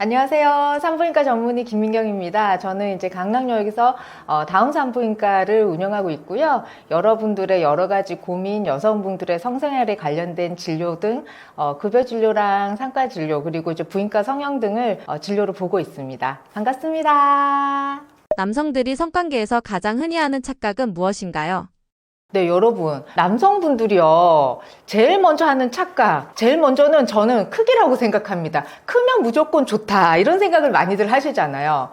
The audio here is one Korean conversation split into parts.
안녕하세요. 산부인과 전문의 김민경입니다. 저는 이제 강남역에서 다운 산부인과를 운영하고 있고요. 여러분들의 여러 가지 고민, 여성분들의 성생활에 관련된 진료 등 급여 진료랑 상가 진료 그리고 이제 부인과 성형 등을 진료로 보고 있습니다. 반갑습니다. 남성들이 성관계에서 가장 흔히 하는 착각은 무엇인가요? 네, 여러분. 남성분들이요. 제일 먼저 하는 착각. 제일 먼저는 저는 크기라고 생각합니다. 크면 무조건 좋다. 이런 생각을 많이들 하시잖아요.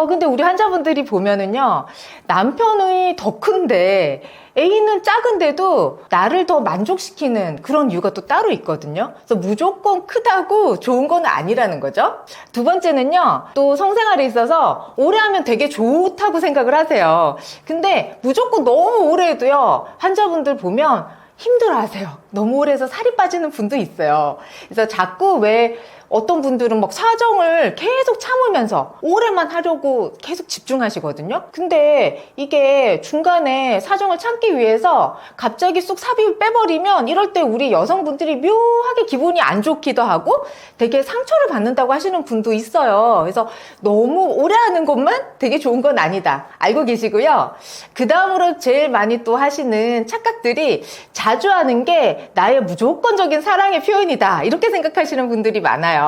근데 우리 환자분들이 보면은요. 남편이 더 큰데 A는 작은데도 나를 더 만족시키는 그런 이유가 또 따로 있거든요. 그래서 무조건 크다고 좋은 건 아니라는 거죠. 두 번째는요, 또 성생활에 있어서 오래 하면 되게 좋다고 생각을 하세요. 근데 무조건 너무 오래 해도요, 환자분들 보면 힘들어 하세요. 너무 오래 해서 살이 빠지는 분도 있어요. 그래서 자꾸 왜 어떤 분들은 막 사정을 계속 참으면서 오래만 하려고 계속 집중하시거든요. 근데 이게 중간에 사정을 참기 위해서 갑자기 쑥 삽입을 빼버리면 이럴 때 우리 여성분들이 묘하게 기분이 안 좋기도 하고 되게 상처를 받는다고 하시는 분도 있어요. 그래서 너무 오래 하는 것만 되게 좋은 건 아니다. 알고 계시고요. 그 다음으로 제일 많이 또 하시는 착각들이 자주 하는 게 나의 무조건적인 사랑의 표현이다. 이렇게 생각하시는 분들이 많아요.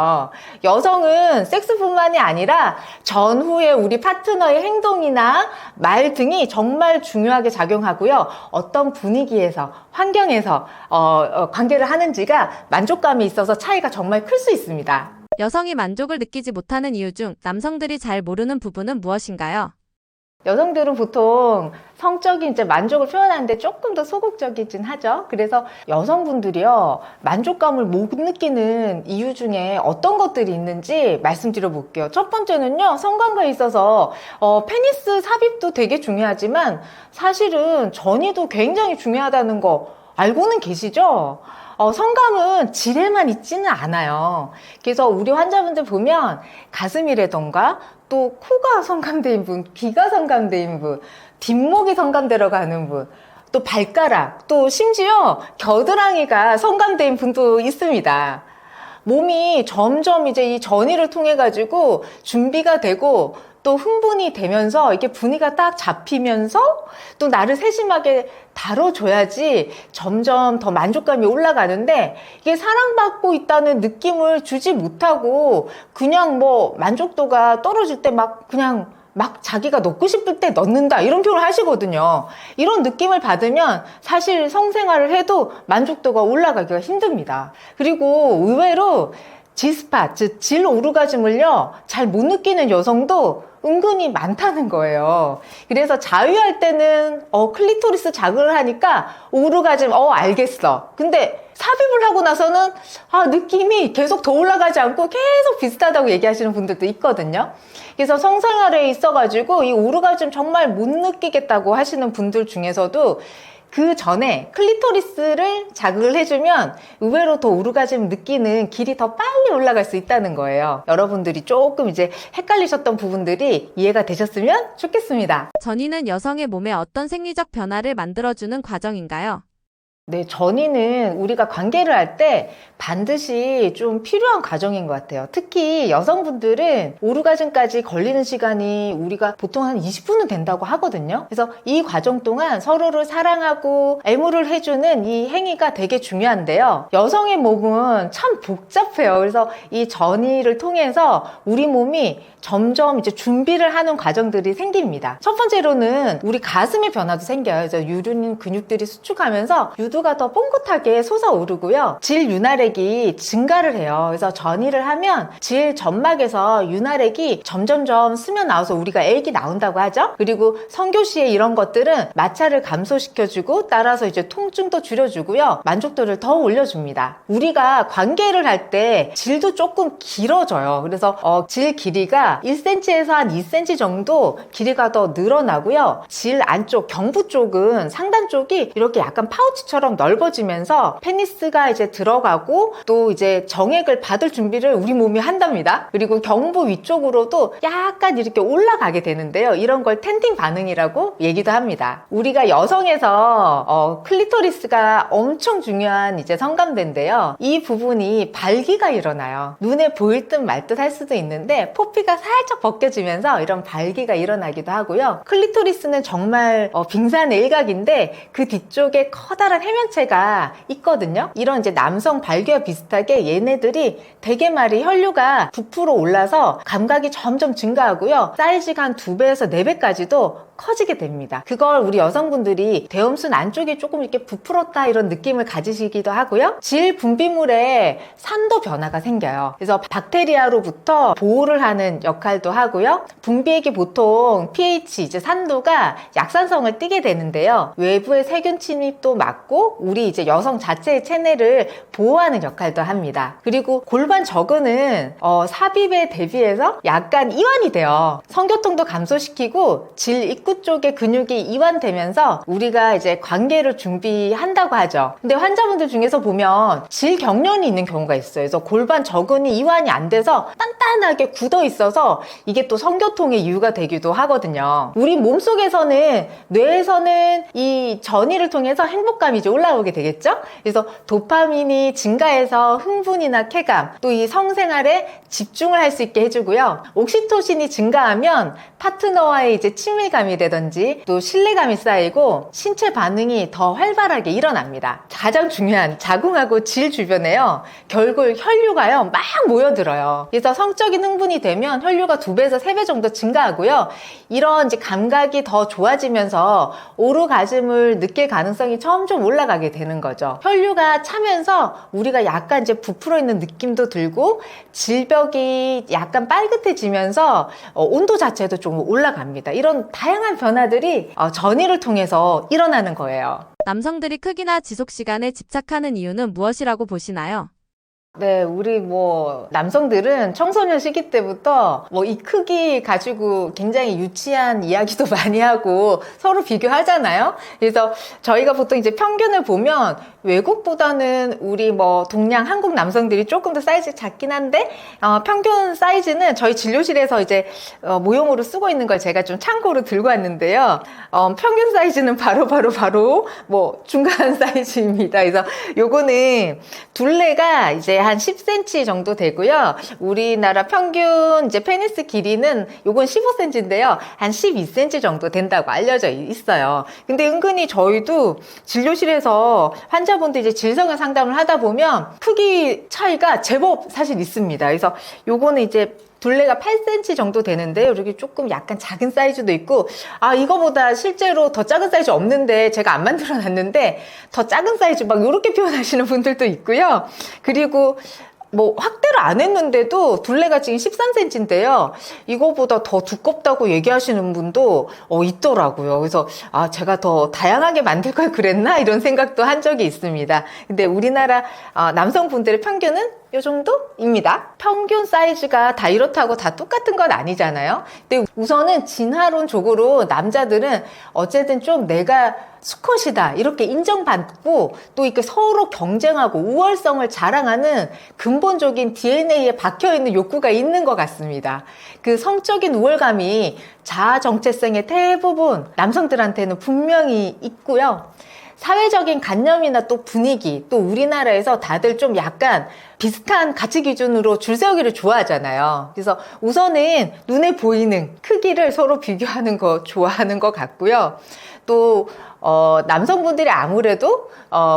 여성은 섹스뿐만이 아니라 전후에 우리 파트너의 행동이나 말 등이 정말 중요하게 작용하고요. 어떤 분위기에서, 환경에서 관계를 하는지가 만족감이 있어서 차이가 정말 클 수 있습니다. 여성이 만족을 느끼지 못하는 이유 중 남성들이 잘 모르는 부분은 무엇인가요? 여성들은 보통 성적인 이제 만족을 표현하는데 조금 더 소극적이긴 하죠. 그래서 여성분들이요, 만족감을 못 느끼는 이유 중에 어떤 것들이 있는지 말씀드려 볼게요. 첫 번째는요, 성관계에 있어서 페니스 삽입도 되게 중요하지만 사실은 전이도 굉장히 중요하다는 거 알고는 계시죠? 성감은 질에만 있지는 않아요. 그래서 우리 환자분들 보면 가슴이라던가 또 코가 성감대인 분, 귀가 성감대인 분, 뒷목이 성감대로 가는 분, 또 발가락, 또 심지어 겨드랑이가 성감대인 분도 있습니다. 몸이 점점 이제 이 전이를 통해 가지고 준비가 되고 또 흥분이 되면서 이게 분위기가 딱 잡히면서 또 나를 세심하게 다뤄줘야지 점점 더 만족감이 올라가는데 이게 사랑받고 있다는 느낌을 주지 못하고 그냥 뭐 만족도가 떨어질 때 그냥 자기가 넣고 싶을 때 넣는다 이런 표현을 하시거든요. 이런 느낌을 받으면 사실 성생활을 해도 만족도가 올라가기가 힘듭니다. 그리고 의외로 G스팟, 즉 질 오르가즘을요 잘 못 느끼는 여성도 은근히 많다는 거예요. 그래서 자유할 때는 클리토리스 자극을 하니까 오르가즘 알겠어. 근데 삽입을 하고 나서는 느낌이 계속 더 올라가지 않고 계속 비슷하다고 얘기하시는 분들도 있거든요. 그래서 성생활에 있어가지고 이 오르가즘 정말 못 느끼겠다고 하시는 분들 중에서도 그 전에 클리토리스를 자극을 해주면 의외로 더 오르가즘 느끼는 길이 더 빨리 올라갈 수 있다는 거예요. 여러분들이 조금 이제 헷갈리셨던 부분들이 이해가 되셨으면 좋겠습니다. 전이는 여성의 몸에 어떤 생리적 변화를 만들어주는 과정인가요? 네, 전이는 우리가 관계를 할 때 반드시 좀 필요한 과정인 것 같아요. 특히 여성분들은 오르가즘까지 걸리는 시간이 우리가 보통 한 20분은 된다고 하거든요. 그래서 이 과정 동안 서로를 사랑하고 애무를 해주는 이 행위가 되게 중요한데요. 여성의 몸은 참 복잡해요. 그래서 이 전이를 통해서 우리 몸이 점점 이제 준비를 하는 과정들이 생깁니다. 첫 번째로는 우리 가슴의 변화도 생겨요. 그래서 유륜 근육들이 수축하면서 유두가 더 뽕긋하게 솟아오르고요. 질 윤활액이 증가를 해요. 그래서 전이를 하면 질 점막에서 윤활액이 점점점 스며 나와서 우리가 애기 나온다고 하죠. 그리고 성교 시에 이런 것들은 마찰을 감소시켜주고 따라서 이제 통증도 줄여주고요. 만족도를 더 올려줍니다. 우리가 관계를 할 때 질도 조금 길어져요. 그래서 질 길이가 1cm에서 한 2cm 정도 길이가 더 늘어나고요. 질 안쪽 경부 쪽은 상단 쪽이 이렇게 약간 파우치처럼 덩치처럼 넓어지면서 페니스가 이제 들어가고 또 이제 정액을 받을 준비를 우리 몸이 한답니다. 그리고 경부 위쪽으로도 약간 이렇게 올라가게 되는데요. 이런 걸 텐딩 반응이라고 얘기도 합니다. 우리가 여성에서 클리토리스가 엄청 중요한 이제 성감대인데요. 이 부분이 발기가 일어나요. 눈에 보일 듯 말 듯 할 수도 있는데 포피가 살짝 벗겨지면서 이런 발기가 일어나기도 하고요. 클리토리스는 정말 빙산의 일각인데 그 뒤쪽에 커다란 해면체가 있거든요. 이런 이제 남성 발기와 비슷하게 얘네들이 대개마리 혈류가 부풀어 올라서 감각이 점점 증가하고요. 사이즈가 한 2배에서 4배까지도 커지게 됩니다. 그걸 우리 여성분들이 대음순 안쪽이 조금 이렇게 부풀었다 이런 느낌을 가지시기도 하고요. 질 분비물에 산도 변화가 생겨요. 그래서 박테리아로부터 보호를 하는 역할도 하고요. 분비액이 보통 pH 이제 산도가 약산성을 띠게 되는데요. 외부의 세균 침입도 막고 우리 이제 여성 자체의 체내를 보호하는 역할도 합니다. 그리고 골반 저근은 삽입에 대비해서 약간 이완이 돼요. 성교통도 감소시키고 질 입구 쪽에 근육이 이완되면서 우리가 이제 관계를 준비한다고 하죠. 근데 환자분들 중에서 보면 질경련이 있는 경우가 있어요. 그래서 골반 저근이 이완이 안 돼서 단단하게 굳어 있어서 이게 또 성교통의 이유가 되기도 하거든요. 우리 몸속에서는 뇌에서는 이 전이를 통해서 행복감이 이제 올라오게 되겠죠. 그래서 도파민이 증가해서 흥분이나 쾌감, 또 이 성생활에 집중을 할 수 있게 해주고요. 옥시토신이 증가하면 파트너와의 이제 친밀감이라든지 또 신뢰감이 쌓이고 신체 반응이 더 활발하게 일어납니다. 가장 중요한 자궁하고 질 주변에요, 결국 혈류가요 막 모여들어요. 그래서 성적인 흥분이 되면 혈류가 2배에서 3배 정도 증가하고요. 이런 이제 감각이 더 좋아지면서 오르가즘을 느낄 가능성이 점점 올라가게 되는 거죠. 혈류가 차면서 우리가 약간 이제 부풀어 있는 느낌도 들고 질벽이 약간 빨긋해지면서 온도 자체도 좀 올라갑니다. 이런 다양한 변화들이 전이를 통해서 일어나는 거예요. 남성들이 크기나 지속 시간에 집착하는 이유는 무엇이라고 보시나요? 네, 우리 남성들은 청소년 시기 때부터 이 크기 가지고 굉장히 유치한 이야기도 많이 하고 서로 비교하잖아요. 그래서 저희가 보통 이제 평균을 보면 외국보다는 우리 동양 한국 남성들이 조금 더 사이즈 작긴 한데, 평균 사이즈는 저희 진료실에서 이제 모형으로 쓰고 있는 걸 제가 좀 참고로 들고 왔는데요. 평균 사이즈는 바로 중간 사이즈입니다. 그래서 요거는 둘레가 이제 한 10cm 정도 되고요. 우리나라 평균 이제 페니스 길이는 요건 15cm인데요. 한 12cm 정도 된다고 알려져 있어요. 근데 은근히 저희도 진료실에서 환자분들 이제 질성을 상담을 하다 보면 크기 차이가 제법 사실 있습니다. 그래서 요거는 이제 둘레가 8cm 정도 되는데 이렇게 조금 약간 작은 사이즈도 있고, 이거보다 실제로 더 작은 사이즈 없는데 제가 안 만들어 놨는데 더 작은 사이즈 막 이렇게 표현하시는 분들도 있고요. 그리고 확대를 안 했는데도 둘레가 지금 13cm인데요. 이거보다 더 두껍다고 얘기하시는 분도 있더라고요. 그래서 제가 더 다양하게 만들 걸 그랬나? 이런 생각도 한 적이 있습니다. 근데 우리나라 남성분들의 평균은 이 정도입니다. 평균 사이즈가 다 이렇다고 다 똑같은 건 아니잖아요. 근데 우선은 진화론적으로 남자들은 어쨌든 좀 내가 수컷이다 이렇게 인정받고 또 이렇게 서로 경쟁하고 우월성을 자랑하는 근본적인 DNA에 박혀있는 욕구가 있는 것 같습니다. 그 성적인 우월감이 자아 정체성의 대부분 남성들한테는 분명히 있고요. 사회적인 관념이나 또 분위기, 또 우리나라에서 다들 좀 약간 비슷한 가치 기준으로 줄 세우기를 좋아하잖아요. 그래서 우선은 눈에 보이는 크기를 서로 비교하는 거 좋아하는 것 같고요. 또 남성분들이 아무래도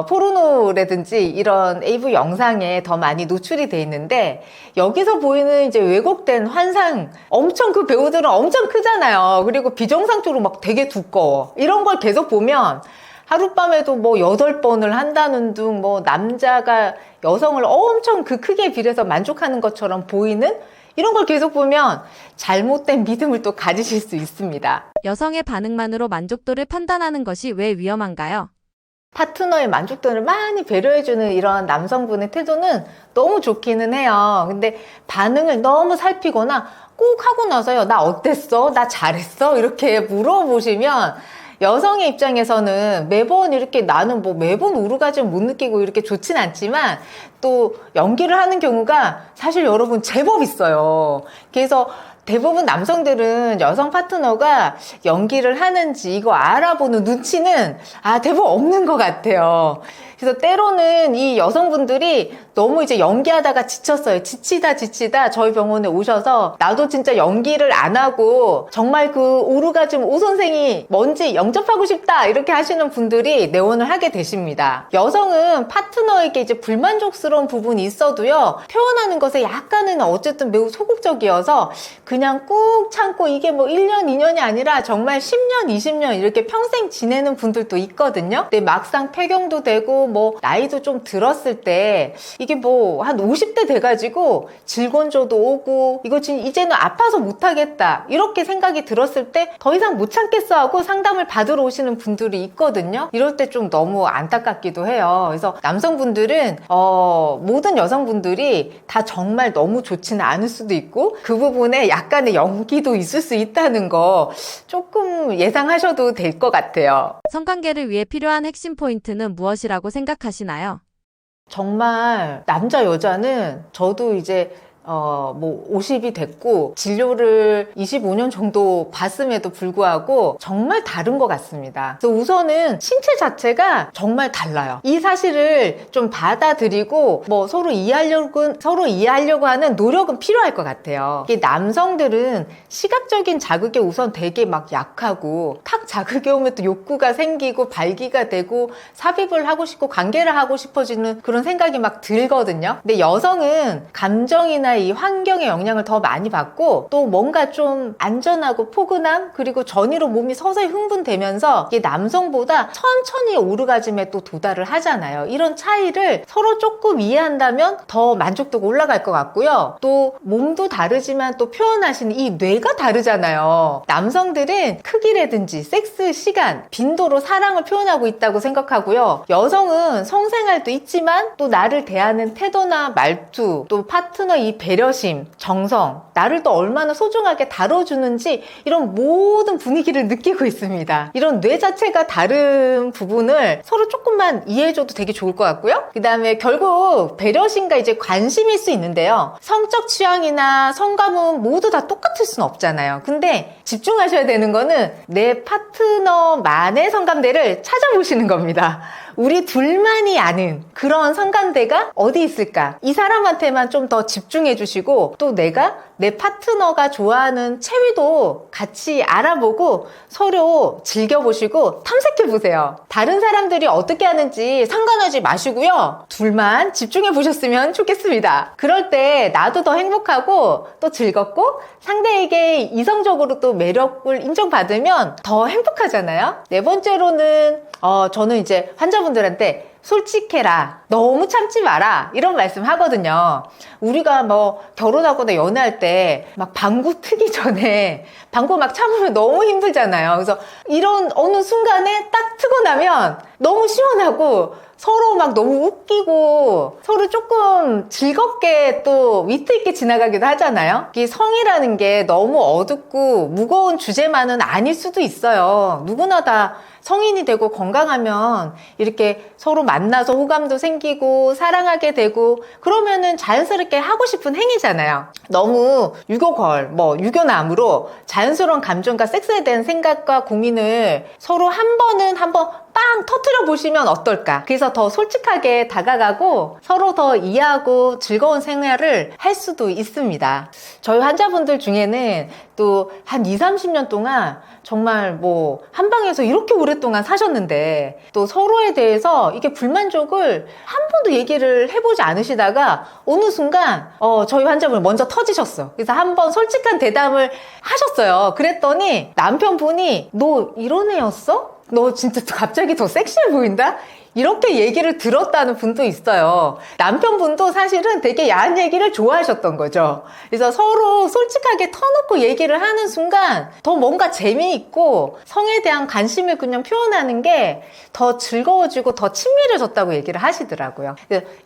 포르노라든지 이런 AV 영상에 더 많이 노출이 돼 있는데, 여기서 보이는 이제 왜곡된 환상, 엄청 그 배우들은 엄청 크잖아요. 그리고 비정상적으로 막 되게 두꺼워. 이런 걸 계속 보면 하룻밤에도 8번을 한다는 둥, 남자가 여성을 엄청 그 크기에 비례해서 만족하는 것처럼 보이는 이런 걸 계속 보면 잘못된 믿음을 또 가지실 수 있습니다. 여성의 반응만으로 만족도를 판단하는 것이 왜 위험한가요? 파트너의 만족도를 많이 배려해주는 이런 남성분의 태도는 너무 좋기는 해요. 근데 반응을 너무 살피거나 꼭 하고 나서요, 나 어땠어? 나 잘했어? 이렇게 물어보시면 여성의 입장에서는 매번 이렇게 나는 뭐 매번 오르가즘 못 느끼고 이렇게 좋진 않지만 또 연기를 하는 경우가 사실 여러분 제법 있어요. 그래서 대부분 남성들은 여성 파트너가 연기를 하는지 이거 알아보는 눈치는 대부분 없는 것 같아요. 그래서 때로는 이 여성분들이 너무 이제 연기하다가 지쳤어요. 지치다 저희 병원에 오셔서 나도 진짜 연기를 안 하고 정말 그 오르가즘 오 선생이 뭔지 영접하고 싶다 이렇게 하시는 분들이 내원을 하게 되십니다. 여성은 파트너에게 이제 불만족스러운 부분이 있어도요, 표현하는 것에 약간은 어쨌든 매우 소극적이어서 그냥 꾹 참고 이게 뭐 1년, 2년이 아니라 정말 10년, 20년 이렇게 평생 지내는 분들도 있거든요. 근데 막상 폐경도 되고 뭐 나이도 좀 들었을 때 이게 뭐 한 50대 돼가지고 질곤조도 오고 이거 지금 이제는 아파서 못하겠다 이렇게 생각이 들었을 때 더 이상 못 참겠어 하고 상담을 받으러 오시는 분들이 있거든요. 이럴 때 좀 너무 안타깝기도 해요. 그래서 남성분들은 모든 여성분들이 다 정말 너무 좋지는 않을 수도 있고 그 부분에 약간의 연기도 있을 수 있다는 거 조금 예상하셔도 될 것 같아요. 성관계를 위해 필요한 핵심 포인트는 무엇이라고 생각하시나요? 정말 남자 여자는 저도 이제 뭐 50이 됐고 진료를 25년 정도 봤음에도 불구하고 정말 다른 것 같습니다. 그래서 우선은 신체 자체가 정말 달라요. 이 사실을 좀 받아들이고 뭐 서로 이해하려고 하는 노력은 필요할 것 같아요. 이게 남성들은 시각적인 자극에 우선 되게 막 약하고 탁 자극이 오면 또 욕구가 생기고 발기가 되고 삽입을 하고 싶고 관계를 하고 싶어지는 그런 생각이 막 들거든요. 근데 여성은 감정이나 이 환경의 영향을 더 많이 받고 또 뭔가 좀 안전하고 포근함 그리고 전이로 몸이 서서히 흥분되면서 이게 남성보다 천천히 오르가즘에 또 도달을 하잖아요. 이런 차이를 서로 조금 이해한다면 더 만족도가 올라갈 것 같고요. 또 몸도 다르지만 또 표현하시는 이 뇌가 다르잖아요. 남성들은 크기라든지 섹스 시간, 빈도로 사랑을 표현하고 있다고 생각하고요. 여성은 성생활도 있지만 또 나를 대하는 태도나 말투 또 파트너 이 배려심, 정성, 나를 또 얼마나 소중하게 다뤄주는지 이런 모든 분위기를 느끼고 있습니다. 이런 뇌 자체가 다른 부분을 서로 조금만 이해해줘도 되게 좋을 것 같고요. 그 다음에 결국 배려심과 이제 관심일 수 있는데요. 성적 취향이나 성감은 모두 다 똑같을 수는 없잖아요. 근데 집중하셔야 되는 거는 내 파트너만의 성감대를 찾아보시는 겁니다. 우리 둘만이 아는 그런 성감대가 어디 있을까? 이 사람한테만 좀 더 집중해 주시고 또 내가 내 파트너가 좋아하는 체위도 같이 알아보고 서로 즐겨보시고 탐색해보세요. 다른 사람들이 어떻게 하는지 상관하지 마시고요. 둘만 집중해 보셨으면 좋겠습니다. 그럴 때 나도 더 행복하고 또 즐겁고 상대에게 이성적으로 또 매력을 인정받으면 더 행복하잖아요. 네 번째로는 저는 이제 환자분들한테 솔직해라. 너무 참지 마라. 이런 말씀 하거든요. 우리가 뭐 결혼하거나 연애할 때 막 방구 트기 전에 방구 막 참으면 너무 힘들잖아요. 그래서 이런 어느 순간에 딱 트고 나면 너무 시원하고 서로 막 너무 웃기고 서로 조금 즐겁게 또 위트 있게 지나가기도 하잖아요. 이 성이라는 게 너무 어둡고 무거운 주제만은 아닐 수도 있어요. 누구나 다 성인이 되고 건강하면 이렇게 서로 만나서 호감도 생기고 사랑하게 되고 그러면은 자연스럽게 하고 싶은 행위잖아요. 너무 유교남으로 자연스러운 감정과 섹스에 대한 생각과 고민을 서로 한번 빵 터트려 보시면 어떨까? 그래서 더 솔직하게 다가가고 서로 더 이해하고 즐거운 생활을 할 수도 있습니다. 저희 환자분들 중에는 또 한 20-30년 동안 정말 뭐 한방에서 이렇게 오랫동안 사셨는데 또 서로에 대해서 이게 불만족을 한 번도 얘기를 해보지 않으시다가 어느 순간 저희 환자분이 먼저 터지셨어. 그래서 한번 솔직한 대담을 하셨어요. 그랬더니 남편분이 너 이런 애였어? 너 진짜 갑자기 더 섹시해 보인다? 이렇게 얘기를 들었다는 분도 있어요. 남편분도 사실은 되게 야한 얘기를 좋아하셨던 거죠. 그래서 서로 솔직하게 터놓고 얘기를 하는 순간 더 뭔가 재미있고 성에 대한 관심을 그냥 표현하는 게 더 즐거워지고 더 친밀해졌다고 얘기를 하시더라고요.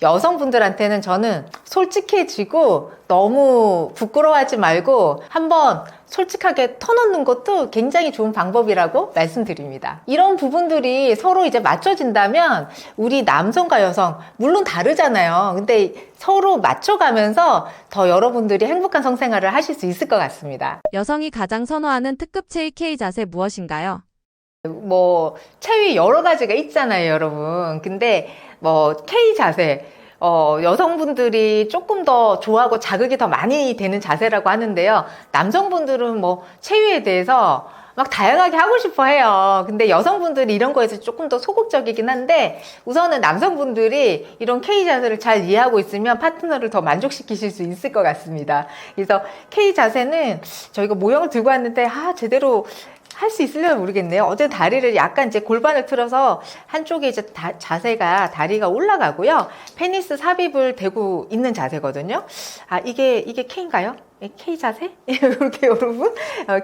여성분들한테는 저는 솔직해지고 너무 부끄러워하지 말고 한번 솔직하게 터놓는 것도 굉장히 좋은 방법이라고 말씀드립니다. 이런 부분들이 서로 이제 맞춰진다면 우리 남성과 여성 물론 다르잖아요. 근데 서로 맞춰가면서 더 여러분들이 행복한 성생활을 하실 수 있을 것 같습니다. 여성이 가장 선호하는 특급 체위 K 자세 무엇인가요? 뭐 체위 여러 가지가 있잖아요, 여러분. 근데 뭐 K 자세 여성분들이 조금 더 좋아하고 자극이 더 많이 되는 자세라고 하는데요. 남성분들은 뭐 체위에 대해서 막 다양하게 하고 싶어 해요. 근데 여성분들이 이런 거에서 조금 더 소극적이긴 한데 우선은 남성분들이 이런 K 자세를 잘 이해하고 있으면 파트너를 더 만족시키실 수 있을 것 같습니다. 그래서 K 자세는 저희가 모형을 들고 왔는데 제대로 할 수 있으려면 모르겠네요. 어제 다리를 약간 이제 골반을 틀어서 한쪽에 이제 자세가 다리가 올라가고요. 페니스 삽입을 대고 있는 자세거든요. 이게 K인가요? K 자세? 이렇게 여러분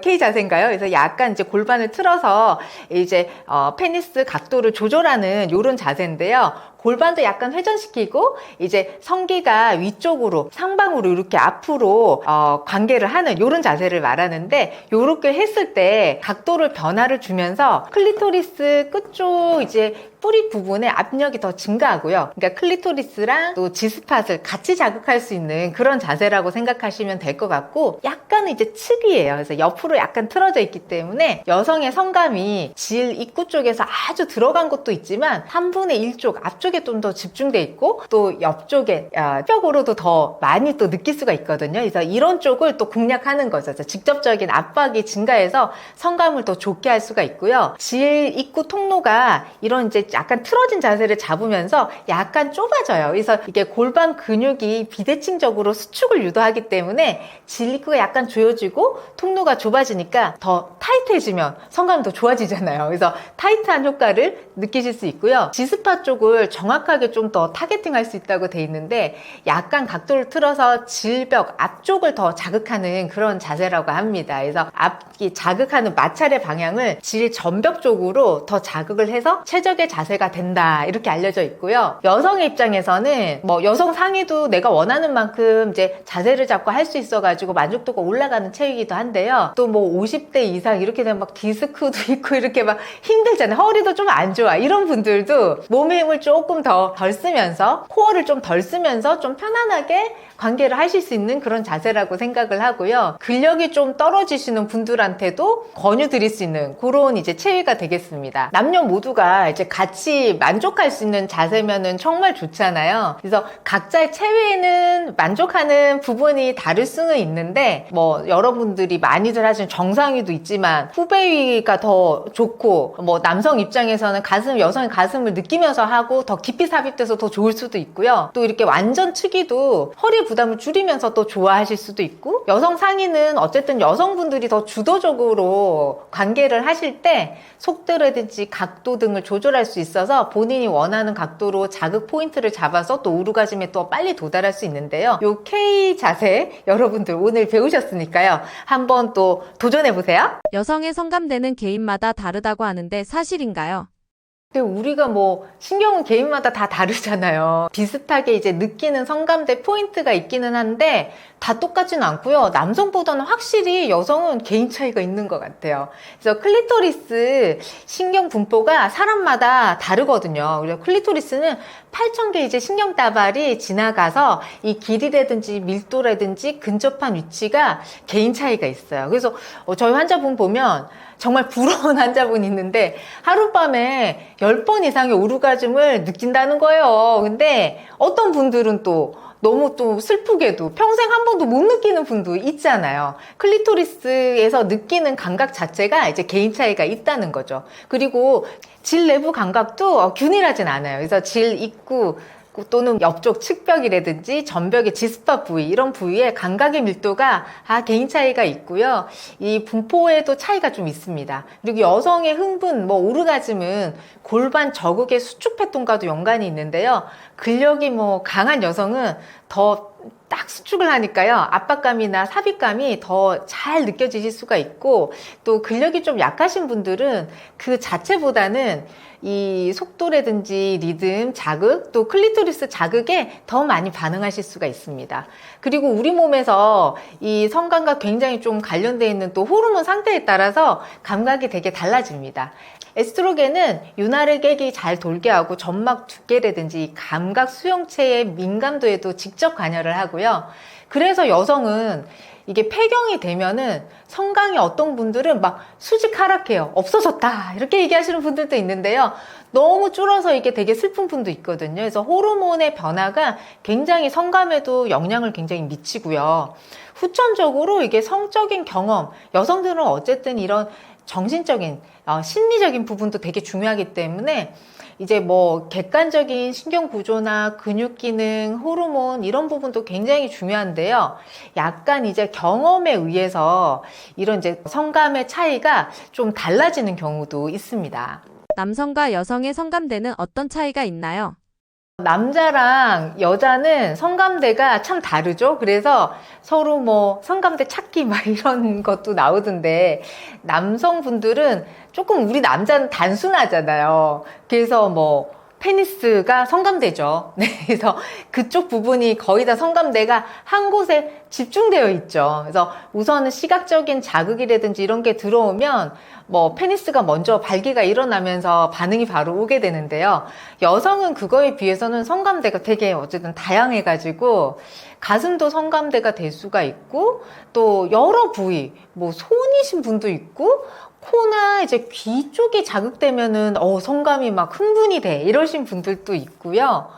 K 자세인가요? 그래서 약간 이제 골반을 틀어서 이제 페니스 각도를 조절하는 이런 자세인데요. 골반도 약간 회전시키고 이제 성기가 위쪽으로 상방으로 이렇게 앞으로 관계를 하는 이런 자세를 말하는데 이렇게 했을 때 각도를 변화를 주면서 클리토리스 끝쪽 이제 뿌리 부분에 압력이 더 증가하고요. 그러니까 클리토리스랑 또 G스팟을 같이 자극할 수 있는 그런 자세라고 생각하시면 될 것 같고 약간은 이제 측이에요. 그래서 옆으로 약간 틀어져 있기 때문에 여성의 성감이 질 입구 쪽에서 아주 들어간 것도 있지만 3분의 1쪽 앞쪽에 좀 더 집중돼 있고 또 옆쪽에 뼈으로도 더 많이 또 느낄 수가 있거든요. 그래서 이런 쪽을 또 공략하는 거죠. 직접적인 압박이 증가해서 성감을 더 좋게 할 수가 있고요. 질 입구 통로가 이런 이제 약간 틀어진 자세를 잡으면서 약간 좁아져요. 그래서 이게 골반 근육이 비대칭적으로 수축을 유도하기 때문에 질 입구가 약간 조여지고 통로가 좁아지니까 더 타이트해지면 성감이 더 좋아지잖아요. 그래서 타이트한 효과를 느끼실 수 있고요. G스팟 쪽을 정확하게 좀 더 타겟팅할 수 있다고 돼 있는데 약간 각도를 틀어서 질벽 앞쪽을 더 자극하는 그런 자세라고 합니다. 그래서 앞이 자극하는 마찰의 방향을 질 전벽 쪽으로 더 자극을 해서 최적의 자세가 된다 이렇게 알려져 있고요. 여성의 입장에서는 뭐 여성 상의도 내가 원하는 만큼 이제 자세를 잡고 할 수 있어가지고 만족도가 올라가는 체위이기도 한데요. 또 뭐 50대 이상 이렇게 되면 막 디스크도 있고 이렇게 막 힘들잖아요. 허리도 좀 안 좋아. 이런 분들도 몸의 힘을 조금 더 덜 쓰면서 코어를 좀 덜 쓰면서 좀 편안하게 관계를 하실 수 있는 그런 자세라고 생각을 하고요. 근력이 좀 떨어지시는 분들한테도 권유드릴 수 있는 그런 이제 체위가 되겠습니다. 남녀 모두가 이제 같이 만족할 수 있는 자세면은 정말 좋잖아요. 그래서 각자의 체위에는 만족하는 부분이 다를 수는 있는데 뭐 여러분들이 많이들 하시는 정상위도 있지만 후배위가 더 좋고 뭐 남성 입장에서는 여성의 가슴을 느끼면서 하고 더 깊이 삽입돼서 더 좋을 수도 있고요. 또 이렇게 완전 측이도 허리 부담을 줄이면서 또 좋아하실 수도 있고 여성 상의는 어쨌든 여성분들이 더 주도적으로 관계를 하실 때 속도라든지 각도 등을 조절할 수 있어서 본인이 원하는 각도로 자극 포인트를 잡아서 또 오르가즘에 또 빨리 도달할 수 있는데요. 요 K 자세 여러분들 오늘 배우셨으니까요. 한번 또 도전해보세요. 여성의 성감대는 개인마다 다르다고 하는데 사실인가요? 근데 우리가 뭐 신경은 개인마다 다 다르잖아요. 비슷하게 이제 느끼는 성감대 포인트가 있기는 한데 다 똑같지는 않고요. 남성보다는 확실히 여성은 개인 차이가 있는 것 같아요. 그래서 클리토리스 신경 분포가 사람마다 다르거든요. 그래서 클리토리스는 8,000개 이제 신경 다발이 지나가서 이 길이라든지 밀도라든지 근접한 위치가 개인 차이가 있어요. 그래서 저희 환자분 보면 정말 부러운 환자분이 있는데 하룻밤에 10번 이상의 오르가즘을 느낀다는 거예요. 근데 어떤 분들은 또 너무 또 슬프게도 평생 한 번도 못 느끼는 분도 있잖아요. 클리토리스에서 느끼는 감각 자체가 이제 개인 차이가 있다는 거죠. 그리고 질 내부 감각도 균일하진 않아요. 그래서 질 입구 또는 옆쪽 측벽이라든지 전벽의 지스파 부위, 이런 부위에 감각의 밀도가 개인 차이가 있고요. 이 분포에도 차이가 좀 있습니다. 그리고 여성의 흥분, 오르가즘은 골반 저극의 수축 패턴과도 연관이 있는데요. 근력이 강한 여성은 더 딱 수축을 하니까요. 압박감이나 삽입감이 더 잘 느껴지실 수가 있고, 또 근력이 좀 약하신 분들은 그 자체보다는 이 속도라든지 리듬, 자극, 또 클리토리스 자극에 더 많이 반응하실 수가 있습니다. 그리고 우리 몸에서 이 성감과 굉장히 좀 관련되어 있는 또 호르몬 상태에 따라서 감각이 되게 달라집니다. 에스트로겐은 윤활의 객이 잘 돌게 하고 점막 두께라든지 감각 수용체의 민감도에도 직접 관여를 하고요. 그래서 여성은 이게 폐경이 되면은 성강이 어떤 분들은 막 수직 하락해요. 없어졌다. 이렇게 얘기하시는 분들도 있는데요. 너무 줄어서 이게 되게 슬픈 분도 있거든요. 그래서 호르몬의 변화가 굉장히 성감에도 영향을 굉장히 미치고요. 후천적으로 이게 성적인 경험, 여성들은 어쨌든 이런 정신적인, 심리적인 부분도 되게 중요하기 때문에 이제 객관적인 신경 구조나 근육 기능, 호르몬 이런 부분도 굉장히 중요한데요. 약간 이제 경험에 의해서 이런 이제 성감의 차이가 좀 달라지는 경우도 있습니다. 남성과 여성의 성감대는 어떤 차이가 있나요? 남자랑 여자는 성감대가 참 다르죠. 그래서 서로 성감대 찾기 이런 것도 나오던데, 남성분들은 조금, 우리 남자는 단순하잖아요. 그래서 페니스가 성감대죠. 네, 그래서 그쪽 부분이 거의 다 성감대가 한 곳에 집중되어 있죠. 그래서 우선은 시각적인 자극이라든지 이런 게 들어오면 페니스가 먼저 발기가 일어나면서 반응이 바로 오게 되는데요. 여성은 그거에 비해서는 성감대가 되게 어쨌든 다양해가지고 가슴도 성감대가 될 수가 있고, 또 여러 부위, 손이신 분도 있고, 코나 이제 귀 쪽이 자극되면은 성감이 막 흥분이 돼 이러신 분들도 있고요.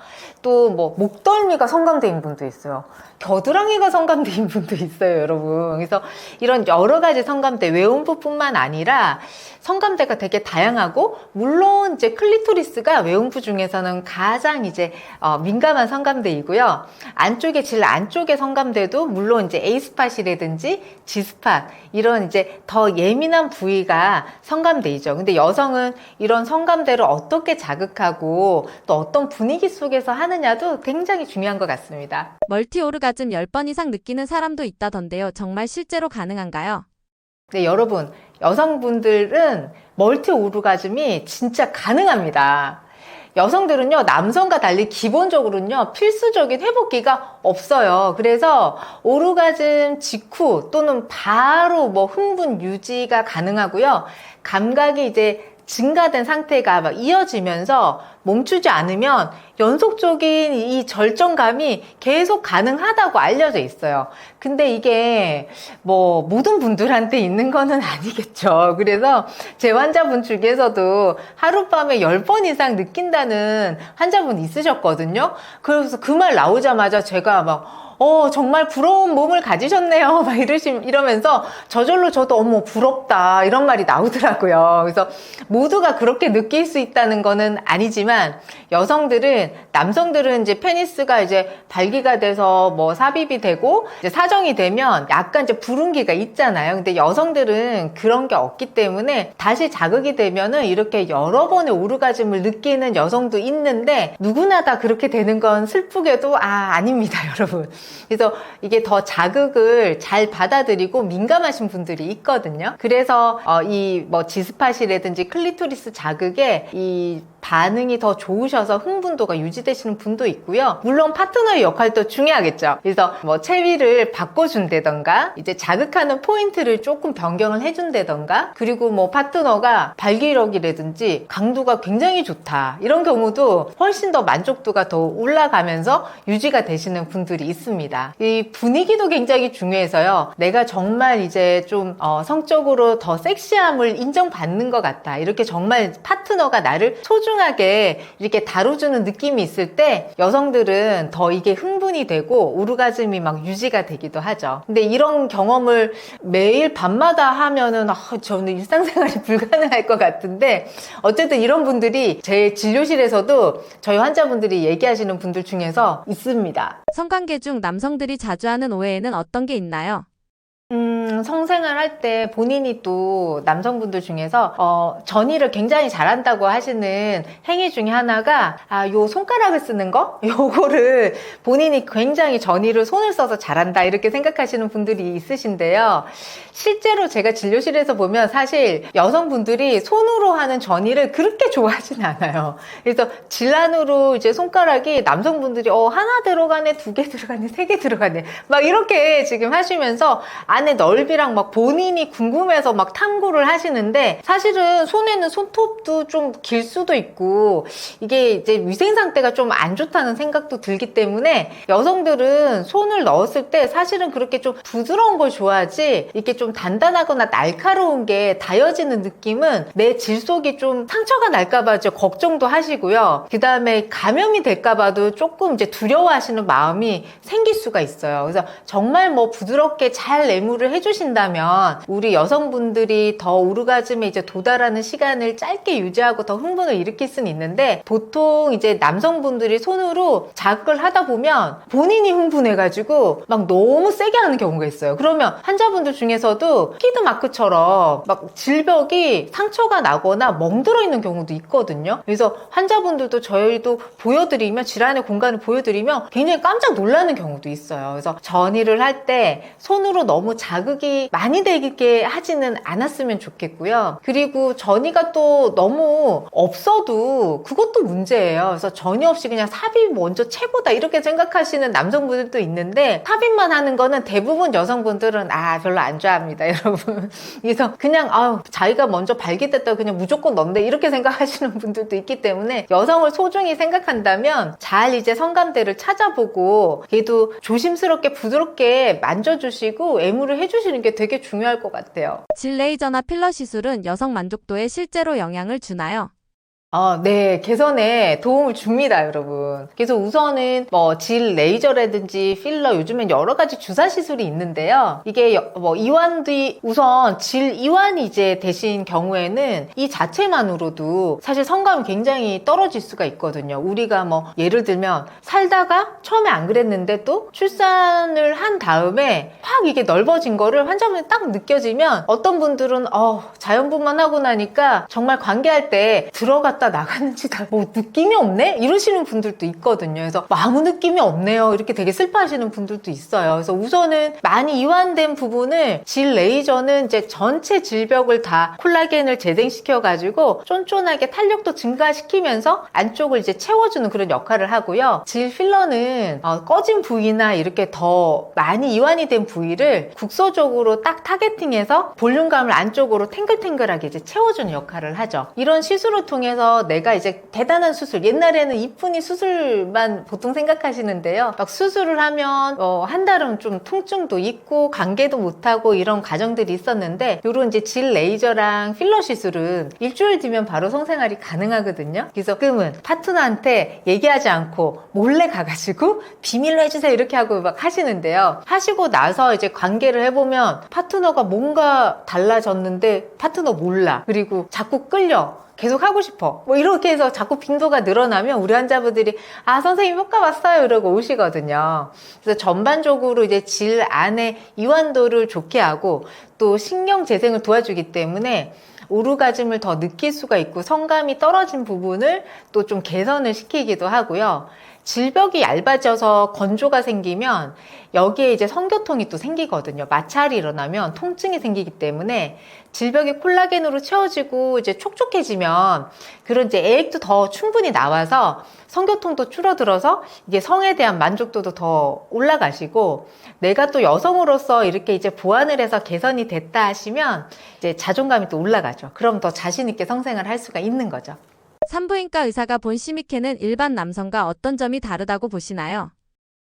또 목덜미가 성감대인 분도 있어요. 겨드랑이가 성감대인 분도 있어요, 여러분. 그래서 이런 여러 가지 성감대, 외음부뿐만 아니라 성감대가 되게 다양하고, 물론 이제 클리토리스가 외음부 중에서는 가장 이제 민감한 성감대이고요. 제일 안쪽의 성감대도 물론 이제 A스팟이라든지 G스팟 이런 이제 더 예민한 부위가 성감대이죠. 근데 여성은 이런 성감대를 어떻게 자극하고 또 어떤 분위기 속에서 하느냐도 굉장히 중요한 것 같습니다. 멀티 오르가즘 10번 이상 느끼는 사람도 있다던데요. 정말 실제로 가능한가요? 네, 여러분, 여성분들은 멀티 오르가즘이 진짜 가능합니다. 여성들은요, 남성과 달리 기본적으로는요, 필수적인 회복기가 없어요. 그래서 오르가즘 직후 또는 바로 흥분 유지가 가능하고요. 감각이 이제 증가된 상태가 막 이어지면서 멈추지 않으면 연속적인 이 절정감이 계속 가능하다고 알려져 있어요. 근데 이게 모든 분들한테 있는 거는 아니겠죠. 그래서 제 환자분 중에서도 하룻밤에 10번 이상 느낀다는 환자분이 있으셨거든요. 그래서 그 말 나오자마자 제가 정말 부러운 몸을 가지셨네요. 이러면서 저절로 저도 부럽다. 이런 말이 나오더라고요. 그래서 모두가 그렇게 느낄 수 있다는 거는 아니지만, 남성들은 이제 페니스가 이제 발기가 돼서 삽입이 되고, 이제 사정이 되면 약간 이제 부름기가 있잖아요. 근데 여성들은 그런 게 없기 때문에 다시 자극이 되면은 이렇게 여러 번의 오르가즘을 느끼는 여성도 있는데, 누구나 다 그렇게 되는 건 슬프게도 아닙니다, 여러분. 그래서 이게 더 자극을 잘 받아들이고 민감하신 분들이 있거든요. 그래서 지스팟이라든지 클리토리스 자극에 이 반응이 더 좋으셔서 흥분도가 유지되시는 분도 있고요. 물론 파트너의 역할도 중요하겠죠. 그래서 체위를 바꿔준다던가, 이제 자극하는 포인트를 조금 변경을 해준다던가, 그리고 파트너가 발기력이라든지 강도가 굉장히 좋다, 이런 경우도 훨씬 더 만족도가 더 올라가면서 유지가 되시는 분들이 있습니다. 이 분위기도 굉장히 중요해서요. 내가 정말 이제 좀 성적으로 더 섹시함을 인정받는 것 같다, 이렇게 정말 파트너가 나를 소중하게 소중하게 이렇게 다뤄주는 느낌이 있을 때 여성들은 더 이게 흥분이 되고 오르가즘이 막 유지가 되기도 하죠. 근데 이런 경험을 매일 밤마다 하면은 저는 일상생활이 불가능할 것 같은데 어쨌든 이런 분들이 제 진료실에서도 저희 환자분들이 얘기하시는 분들 중에서 있습니다. 성관계 중 남성들이 자주 하는 오해에는 어떤 게 있나요? 성생활 할 때 본인이 또 남성분들 중에서 전이를 굉장히 잘한다고 하시는 행위 중에 하나가 요 손가락을 쓰는 거? 요거를 본인이 굉장히 전이를 손을 써서 잘한다 이렇게 생각하시는 분들이 있으신데요. 실제로 제가 진료실에서 보면 사실 여성분들이 손으로 하는 전이를 그렇게 좋아하진 않아요. 그래서 질란으로 이제 손가락이 남성분들이 하나 들어가네, 두 개 들어가네, 세 개 들어가네 막 이렇게 지금 하시면서 안에 넓이랑 막 본인이 궁금해서 막 탐구를 하시는데 사실은 손에는 손톱도 좀 길 수도 있고 이게 이제 위생 상태가 좀 안 좋다는 생각도 들기 때문에 여성들은 손을 넣었을 때 사실은 그렇게 좀 부드러운 걸 좋아하지 이렇게 좀 단단하거나 날카로운 게 다여지는 느낌은 내 질속이 좀 상처가 날까봐 걱정도 하시고요. 그 다음에 감염이 될까봐도 조금 이제 두려워하시는 마음이 생길 수가 있어요. 그래서 정말 뭐 부드럽게 잘 애무를 해주신다면 우리 여성분들이 더 오르가즘에 이제 도달하는 시간을 짧게 유지하고 더 흥분을 일으킬 수는 있는데 보통 이제 남성분들이 손으로 자극을 하다 보면 본인이 흥분해가지고 막 너무 세게 하는 경우가 있어요. 그러면 환자분들 중에서도 피드마크처럼 막 질벽이 상처가 나거나 멍들어 있는 경우도 있거든요. 그래서 환자분들도 저희도 보여드리면 질환의 공간을 보여드리면 굉장히 깜짝 놀라는 경우도 있어요. 그래서 전이를 할 때 손으로 너무 자극이 많이 되게 하지는 않았으면 좋겠고요. 그리고 전이가 또 너무 없어도 그것도 문제예요. 그래서 전이 없이 그냥 삽입 먼저 최고다 이렇게 생각하시는 남성분들도 있는데 삽입만 하는 거는 대부분 여성분들은 별로 안 좋아합니다, 여러분. 그래서 그냥 자기가 먼저 발기됐다고 그냥 무조건 넣는데 이렇게 생각하시는 분들도 있기 때문에 여성을 소중히 생각한다면 잘 이제 성감대를 찾아보고 그래도 조심스럽게 부드럽게 만져주시고 애무를 해주시는 게 되게 중요할 것 같아요. 질 레이저나 필러 시술은 여성 만족도에 실제로 영향을 주나요? 네. 개선에 도움을 줍니다, 여러분. 그래서 우선은 질 레이저라든지 필러 요즘엔 여러 가지 주사 시술이 있는데요. 이게 이완뒤 우선 질 이완이 이제 되신 경우에는 이 자체만으로도 사실 성감이 굉장히 떨어질 수가 있거든요. 우리가 예를 들면 살다가 처음에 안 그랬는데 또 출산을 한 다음에 확 이게 넓어진 거를 환자분이 딱 느껴지면 어떤 분들은 자연분만 하고 나니까 정말 관계할 때 들어갔다 나갔는지 다 느낌이 없네? 이러시는 분들도 있거든요. 그래서 아무 느낌이 없네요. 이렇게 되게 슬퍼하시는 분들도 있어요. 그래서 우선은 많이 이완된 부분을 질 레이저는 이제 전체 질벽을 다 콜라겐을 재생시켜가지고 쫀쫀하게 탄력도 증가시키면서 안쪽을 이제 채워주는 그런 역할을 하고요. 질 필러는 꺼진 부위나 이렇게 더 많이 이완이 된 부위를 국소적으로 딱 타겟팅해서 볼륨감을 안쪽으로 탱글탱글하게 이제 채워주는 역할을 하죠. 이런 시술을 통해서 내가 이제 대단한 수술, 옛날에는 이쁜이 수술만 보통 생각하시는데요. 막 수술을 하면 한 달은 좀 통증도 있고 관계도 못하고 이런 과정들이 있었는데 요런 이제 질 레이저랑 필러 시술은 일주일 뒤면 바로 성생활이 가능하거든요. 그래서 가끔은 파트너한테 얘기하지 않고 몰래 가가지고 비밀로 해주세요 이렇게 하고 막 하시는데요. 하시고 나서 이제 관계를 해보면 파트너가 뭔가 달라졌는데 파트너 몰라. 그리고 자꾸 끌려. 계속 하고 싶어. 이렇게 해서 자꾸 빈도가 늘어나면 우리 환자분들이 선생님 효과 봤어요 이러고 오시거든요. 그래서 전반적으로 이제 질 안에 이완도를 좋게 하고 또 신경 재생을 도와주기 때문에 오르가즘을 더 느낄 수가 있고 성감이 떨어진 부분을 또 좀 개선을 시키기도 하고요. 질벽이 얇아져서 건조가 생기면 여기에 이제 성교통이 또 생기거든요. 마찰이 일어나면 통증이 생기기 때문에 질벽이 콜라겐으로 채워지고 이제 촉촉해지면 그런 이제 애액도 더 충분히 나와서 성교통도 줄어들어서 이게 성에 대한 만족도도 더 올라가시고 내가 또 여성으로서 이렇게 이제 보완을 해서 개선이 됐다 하시면 이제 자존감이 또 올라가죠. 그럼 더 자신 있게 성생활을 할 수가 있는 거죠. 산부인과 의사가 본 시미케는 일반 남성과 어떤 점이 다르다고 보시나요?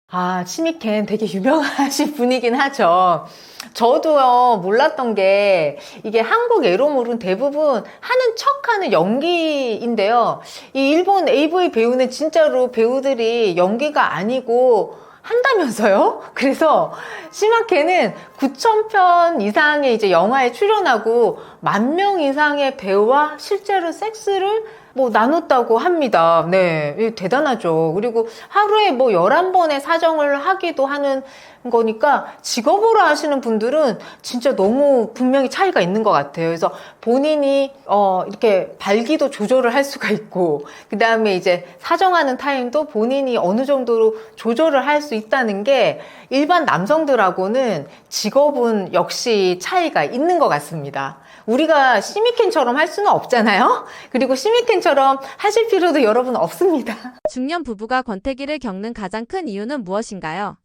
아, 치미켄 되게 유명하신 분이긴 하죠. 저도요, 몰랐던 게, 이게 한국 에로몰은 대부분 하는 척 하는 연기인데요. 이 일본 AV 배우는 진짜로 배우들이 연기가 아니고 한다면서요? 그래서 시마케는 9,000편 이상의 이제 영화에 출연하고 10,000명 이상의 배우와 실제로 섹스를 뭐 나눴다고 합니다. 네, 대단하죠. 그리고 하루에 뭐 11번의 사정을 하기도 하는 거니까 직업으로 하시는 분들은 진짜 너무 분명히 차이가 있는 것 같아요. 그래서 본인이 이렇게 발기도 조절을 할 수가 있고, 그 다음에 이제 사정하는 타임도 본인이 어느 정도로 조절을 할 수 있다는 게 일반 남성들하고는 직업은 역시 차이가 있는 것 같습니다. 우리가 시미켄처럼 할 수는 없잖아요. 그리고 시미켄처럼 하실 필요도 여러분 없습니다. 중년 부부가 권태기를 겪는 가장 큰 이유는 무엇인가요?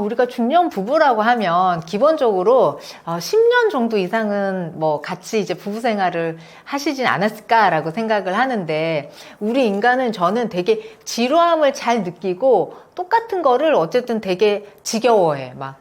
우리가 중년 부부라고 하면 기본적으로 10년 정도 이상은 뭐 같이 이제 부부 생활을 하시진 않았을까라고 생각을 하는데, 우리 인간은 저는 되게 지루함을 잘 느끼고 똑같은 거를 어쨌든 되게 지겨워해. 막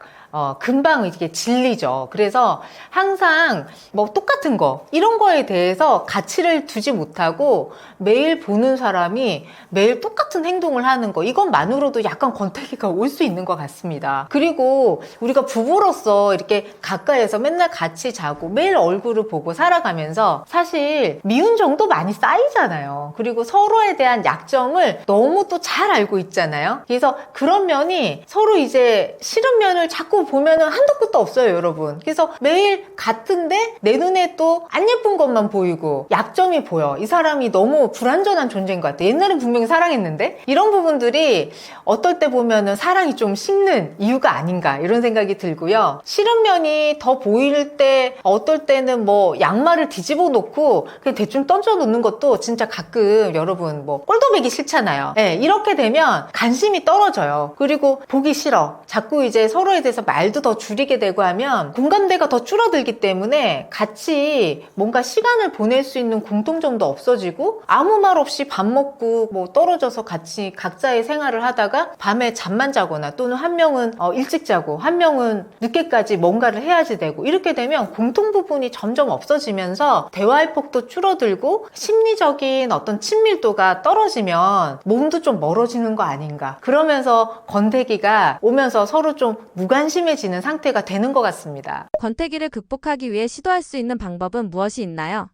금방 이렇게 질리죠. 그래서 항상 뭐 똑같은 거, 이런 거에 대해서 가치를 두지 못하고 매일 보는 사람이 매일 똑같은 행동을 하는 거, 이것만으로도 약간 권태기가 올 수 있는 것 같습니다. 그리고 우리가 부부로서 이렇게 가까이에서 맨날 같이 자고 매일 얼굴을 보고 살아가면서 사실 미운 정도 많이 쌓이잖아요. 그리고 서로에 대한 약점을 너무 또 잘 알고 있잖아요. 그래서 그런 면이 서로 이제 싫은 면을 자꾸 보면은 한도 끝도 없어요, 여러분. 그래서 매일 같은데 내 눈에 또 안 예쁜 것만 보이고 약점이 보여. 이 사람이 너무 불완전한 존재인 것 같아. 옛날엔 분명히 사랑했는데, 이런 부분들이 어떨 때 보면은 사랑이 좀 식는 이유가 아닌가, 이런 생각이 들고요. 싫은 면이 더 보일 때 어떨 때는 뭐 양말을 뒤집어 놓고 그냥 대충 던져 놓는 것도 진짜 가끔 여러분 뭐 꼴도 보기 싫잖아요. 네, 이렇게 되면 관심이 떨어져요. 그리고 보기 싫어. 자꾸 이제 서로에 대해서 말도 더 줄이게 되고 하면 공감대가 더 줄어들기 때문에 같이 뭔가 시간을 보낼 수 있는 공통점도 없어지고, 아무 말 없이 밥 먹고 뭐 떨어져서 같이 각자의 생활을 하다가 밤에 잠만 자거나, 또는 한 명은 일찍 자고 한 명은 늦게까지 뭔가를 해야지 되고, 이렇게 되면 공통 부분이 점점 없어지면서 대화의 폭도 줄어들고 심리적인 어떤 친밀도가 떨어지면 몸도 좀 멀어지는 거 아닌가, 그러면서 권태기가 오면서 서로 좀 무관심해지는 상태가 되는 것 같습니다. 권태기를 극복하기 위해 시도할 수 있는 방법은 무엇이 있나요?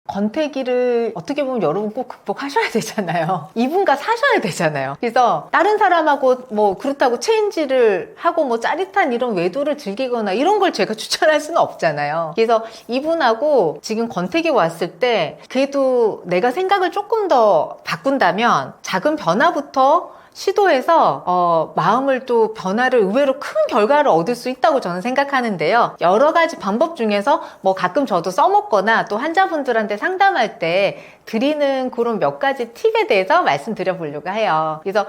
권태기를 어떻게 보면 여러분 꼭 극복하셔야 되잖아요. 이분과 사셔야 되잖아요. 그래서 다른 사람하고 뭐 그렇다고 체인지를 하고 뭐 짜릿한 이런 외도를 즐기거나 이런 걸 제가 추천할 수는 없잖아요. 그래서 이분하고 지금 권태기 왔을 때 그래도 내가 생각을 조금 더 바꾼다면 작은 변화부터 시도해서 마음을 또 변화를, 의외로 큰 결과를 얻을 수 있다고 저는 생각하는데요. 여러 가지 방법 중에서 뭐 가끔 저도 써먹거나 또 환자분들한테 상담할 때 드리는 그런 몇 가지 팁에 대해서 말씀드려 보려고 해요. 그래서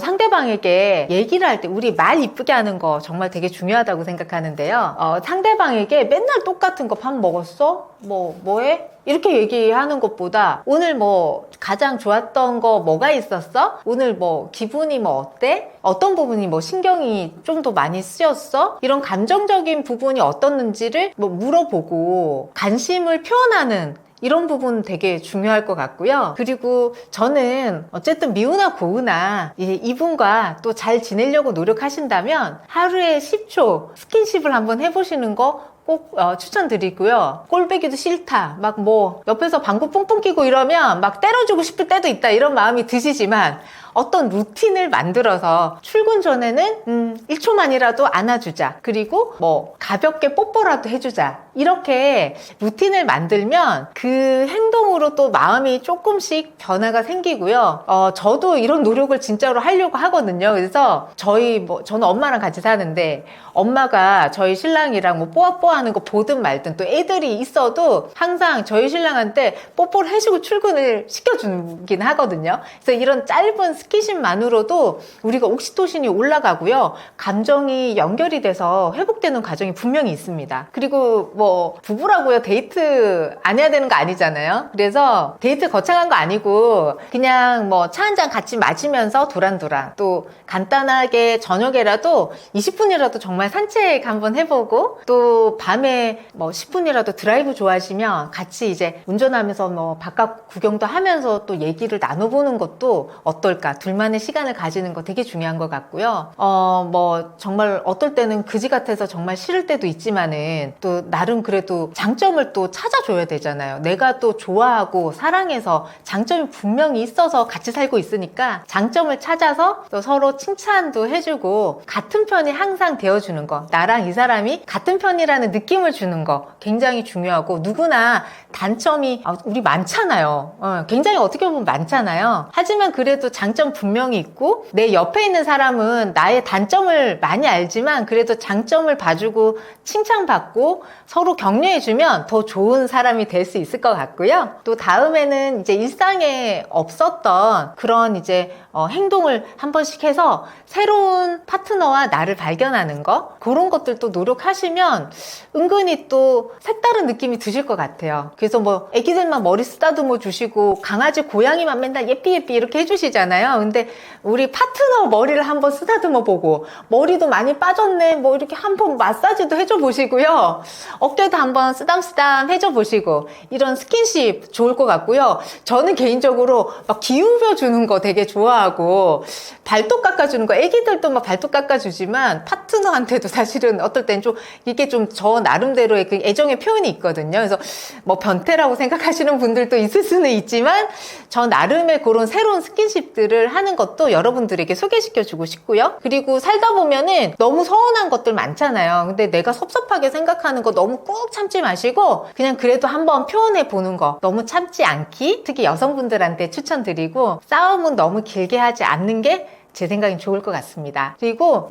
상대방에게 얘기를 할 때 우리 말 이쁘게 하는 거 정말 되게 중요하다고 생각하는데요. 상대방에게 맨날 똑같은 거, 밥 먹었어? 뭐해? 이렇게 얘기하는 것보다 오늘 뭐 가장 좋았던 거 뭐가 있었어? 오늘 뭐 기분이 뭐 어때? 어떤 부분이 뭐 신경이 좀 더 많이 쓰였어? 이런 감정적인 부분이 어떻는지를 뭐 물어보고 관심을 표현하는 이런 부분 되게 중요할 것 같고요. 그리고 저는 어쨌든 미우나 고우나 이분과 또 잘 지내려고 노력하신다면 하루에 10초 스킨십을 한번 해보시는 거 꼭 추천드리고요. 꼴배기도 싫다, 막 뭐 옆에서 방구 뿡뿡 끼고 이러면 막 때려주고 싶을 때도 있다, 이런 마음이 드시지만 어떤 루틴을 만들어서 출근 전에는 1초만이라도 안아주자, 그리고 뭐 가볍게 뽀뽀라도 해주자, 이렇게 루틴을 만들면 그 행동으로 또 마음이 조금씩 변화가 생기고요. 저도 이런 노력을 진짜로 하려고 하거든요. 그래서 저는 엄마랑 같이 사는데 엄마가 저희 신랑이랑 뭐 뽀뽀하는 거 보든 말든 또 애들이 있어도 항상 저희 신랑한테 뽀뽀를 해주고 출근을 시켜주긴 하거든요. 그래서 이런 짧은 스킨십만으로도 우리가 옥시토신이 올라가고요. 감정이 연결이 돼서 회복되는 과정이 분명히 있습니다. 그리고 뭐 부부라고요. 데이트 안 해야 되는 거 아니잖아요. 그래서 데이트 거창한 거 아니고 그냥 뭐 차 한잔 같이 마시면서 도란도란 또 간단하게 저녁에라도 20분이라도 정말 산책 한번 해보고 또 밤에 뭐 10분이라도 드라이브 좋아하시면 같이 이제 운전하면서 뭐 바깥 구경도 하면서 또 얘기를 나눠보는 것도 어떨까. 둘만의 시간을 가지는 거 되게 중요한 것 같고요. 뭐 정말 어떨 때는 그지 같아서 정말 싫을 때도 있지만은 또 나름 그래도 장점을 또 찾아줘야 되잖아요. 내가 또 좋아하고 사랑해서 장점이 분명히 있어서 같이 살고 있으니까 장점을 찾아서 또 서로 칭찬도 해주고 같은 편이 항상 되어주는 거, 나랑 이 사람이 같은 편이라는 느낌을 주는 거 굉장히 중요하고, 누구나 단점이 우리 많잖아요. 굉장히 어떻게 보면 많잖아요. 하지만 그래도 장점 분명히 있고 내 옆에 있는 사람은 나의 단점을 많이 알지만 그래도 장점을 봐주고 칭찬받고 서로 격려해주면 더 좋은 사람이 될 수 있을 것 같고요. 또 다음에는 이제 일상에 없었던 그런 이제 행동을 한 번씩 해서 새로운 파트너와 나를 발견하는 거, 그런 것들도 노력하시면 은근히 또 색다른 느낌이 드실 것 같아요. 그래서 뭐 애기들만 머리 쓰다듬어 주시고 강아지 고양이만 맨날 예삐 이렇게 해주시잖아요. 근데 우리 파트너 머리를 한번 쓰다듬어 보고, 머리도 많이 빠졌네 뭐 이렇게 한번 마사지도 해줘 보시고요. 어깨도 한번 쓰담쓰담 해줘 보시고, 이런 스킨십 좋을 것 같고요. 저는 개인적으로 막 기울여 주는 거 되게 좋아하고, 발톱 깎아주는 거, 애기들도 막 발톱 깎아주지만 파트너한테도 사실은 어떨 땐 좀 이게 좀 저 나름대로의 그 애정의 표현이 있거든요. 그래서 뭐 변태라고 생각하시는 분들도 있을 수는 있지만 저 나름의 그런 새로운 스킨십들을 하는 것도 여러분들에게 소개시켜주고 싶고요. 그리고 살다 보면은 너무 서운한 것들 많잖아요. 근데 내가 섭섭하게 생각하는 거 너무 꾹 참지 마시고 그냥 그래도 한번 표현해 보는 거, 너무 참지 않기, 특히 여성분들한테 추천드리고, 싸움은 너무 길게 하지 않는 게 제 생각엔 좋을 것 같습니다. 그리고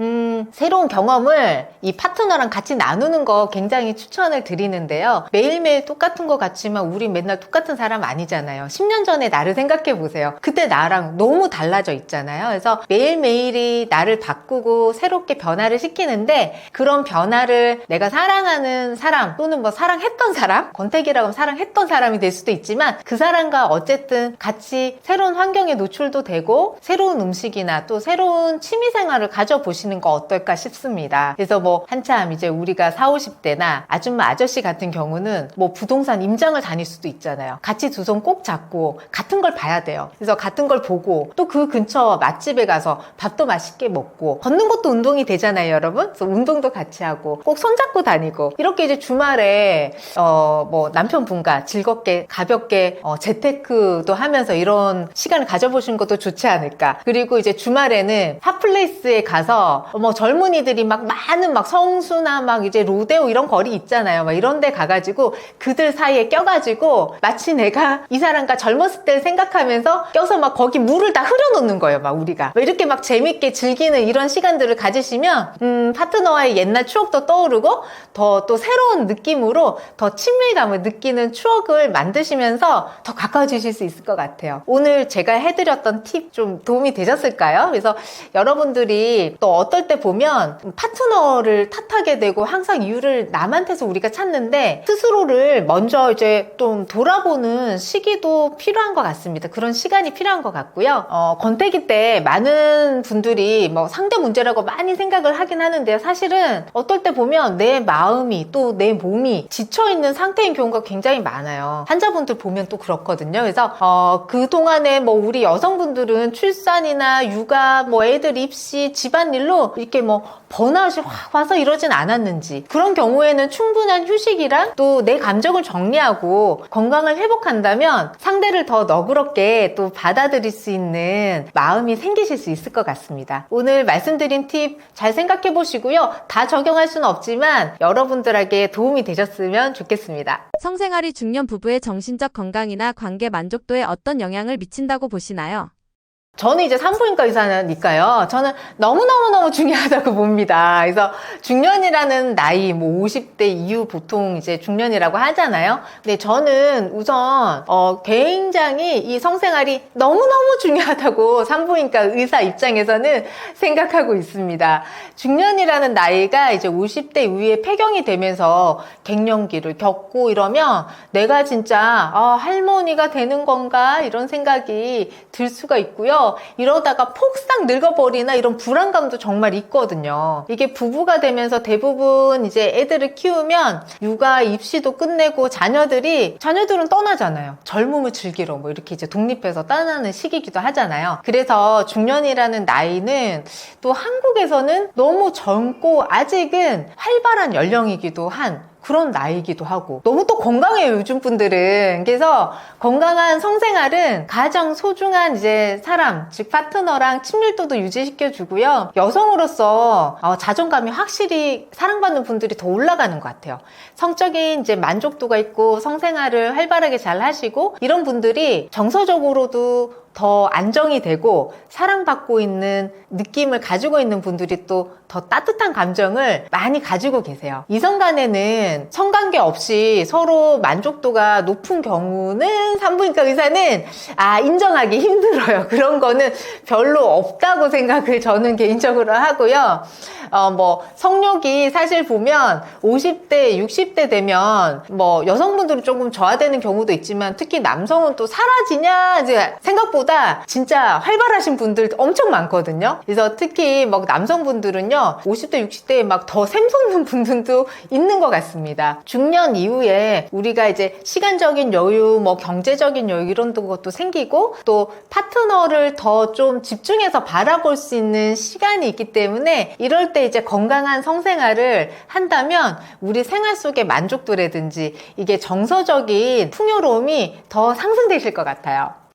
새로운 경험을 이 파트너랑 같이 나누는 거 굉장히 추천을 드리는데요. 매일매일 똑같은 것 같지만 우리 맨날 똑같은 사람 아니잖아요. 10년 전에 나를 생각해 보세요. 그때 나랑 너무 달라져 있잖아요. 그래서 매일매일이 나를 바꾸고 새롭게 변화를 시키는데, 그런 변화를 내가 사랑하는 사람 또는 뭐 사랑했던 사람, 권태기라고 하면 사랑했던 사람이 될 수도 있지만 그 사람과 어쨌든 같이 새로운 환경에 노출도 되고 새로운 음식이나 또 새로운 취미생활을 가져보시는 거 어떨까 싶습니다. 그래서 뭐 한참 이제 우리가 40, 50대나 아줌마 아저씨 같은 경우는 뭐 부동산 임장을 다닐 수도 있잖아요. 같이 두 손 꼭 잡고 같은 걸 봐야 돼요. 그래서 같은 걸 보고 또 그 근처 맛집에 가서 밥도 맛있게 먹고, 걷는 것도 운동이 되잖아요, 여러분. 그래서 운동도 같이 하고 꼭 손잡고 다니고, 이렇게 이제 주말에 뭐 남편분과 즐겁게 가볍게 재테크도 하면서 이런 시간을 가져보시는 것도 좋지 않을까. 그리고 이제 주말에는 핫플레이스에 가서 뭐 젊은이들이 막 많은 막 성수나 막 이제 로데오 이런 거리 있잖아요. 막 이런 데 가가지고 그들 사이에 껴가지고 마치 내가 이 사람과 젊었을 때를 생각하면서 껴서 막 거기 물을 다 흐려놓는 거예요. 막 우리가 이렇게 막 재밌게 즐기는 이런 시간들을 가지시면 파트너와의 옛날 추억도 떠오르고 더 또 새로운 느낌으로 더 친밀감을 느끼는 추억을 만드시면서 더 가까워지실 수 있을 것 같아요. 오늘 제가 해드렸던 팁 좀 도움이 되셨을까요? 그래서 여러분들이 또 어떨 때 보면 파트너를 탓하게 되고 항상 이유를 남한테서 우리가 찾는데, 스스로를 먼저 이제 좀 돌아보는 시기도 필요한 것 같습니다. 그런 시간이 필요한 것 같고요. 권태기 때 많은 분들이 뭐 상대 문제라고 많이 생각을 하긴 하는데요. 사실은 어떨 때 보면 내 마음이 또 내 몸이 지쳐있는 상태인 경우가 굉장히 많아요. 환자분들 보면 또 그렇거든요. 그래서 그동안에 뭐 우리 여성분들은 출산이나 육아, 뭐 애들 입시, 집안일로 이렇게 뭐 번아웃이 확 와서 이러진 않았는지, 그런 경우에는 충분한 휴식이랑 또 내 감정을 정리하고 건강을 회복한다면 상대를 더 너그럽게 또 받아들일 수 있는 마음이 생기실 수 있을 것 같습니다. 오늘 말씀드린 팁 잘 생각해 보시고요. 다 적용할 수는 없지만 여러분들에게 도움이 되셨으면 좋겠습니다. 성생활이 중년 부부의 정신적 건강이나 관계 만족도에 어떤 영향을 미친다고 보시나요? 저는 이제 산부인과 의사니까요. 저는 너무너무너무 중요하다고 봅니다. 그래서 중년이라는 나이, 뭐 50대 이후 보통 이제 중년이라고 하잖아요. 근데 저는 우선, 굉장히 이 성생활이 너무너무 중요하다고 산부인과 의사 입장에서는 생각하고 있습니다. 중년이라는 나이가 이제 50대 이후에 폐경이 되면서 갱년기를 겪고 이러면 내가 진짜, 할머니가 되는 건가? 이런 생각이 들 수가 있고요. 이러다가 폭삭 늙어버리나 이런 불안감도 정말 있거든요. 이게 부부가 되면서 대부분 이제 애들을 키우면 육아 입시도 끝내고 자녀들은 떠나잖아요. 젊음을 즐기러 뭐 이렇게 이제 독립해서 떠나는 시기이기도 하잖아요. 그래서 중년이라는 나이는 또 한국에서는 너무 젊고 아직은 활발한 연령이기도 한 그런 나이기도 하고 너무 또 건강해요, 요즘 분들은. 그래서 건강한 성생활은 가장 소중한 이제 사람, 즉 파트너랑 친밀도도 유지시켜 주고요. 여성으로서 자존감이 확실히 사랑받는 분들이 더 올라가는 것 같아요. 성적인 이제 만족도가 있고 성생활을 활발하게 잘 하시고 이런 분들이 정서적으로도 더 안정이 되고 사랑받고 있는 느낌을 가지고 있는 분들이 또 더 따뜻한 감정을 많이 가지고 계세요. 이성 간에는 성관계 없이 서로 만족도가 높은 경우는 산부인과 의사는 인정하기 힘들어요. 그런 거는 별로 없다고 생각을 저는 개인적으로 하고요. 뭐 성욕이 사실 보면 50대, 60대 되면 뭐 여성분들은 조금 저하되는 경우도 있지만 특히 남성은 또 사라지냐 이제 생각보다 진짜 활발하신 분들 엄청 많거든요. 그래서 특히 막 남성분들은요 50대, 60대에 막 더 샘솟는 분들도 있는 것 같습니다. 중년 이후에 우리가 이제 시간적인 여유, 뭐 경제적인 여유 이런 것도 생기고 또 파트너를 더 좀 집중해서 바라볼 수 있는 시간이 있기 때문에 이럴 때 이제 건강한 성생활을 한다면 우리 생활 속의 만족도라든지 이게 정서적인 풍요로움이 더 상승되실 것 같아요.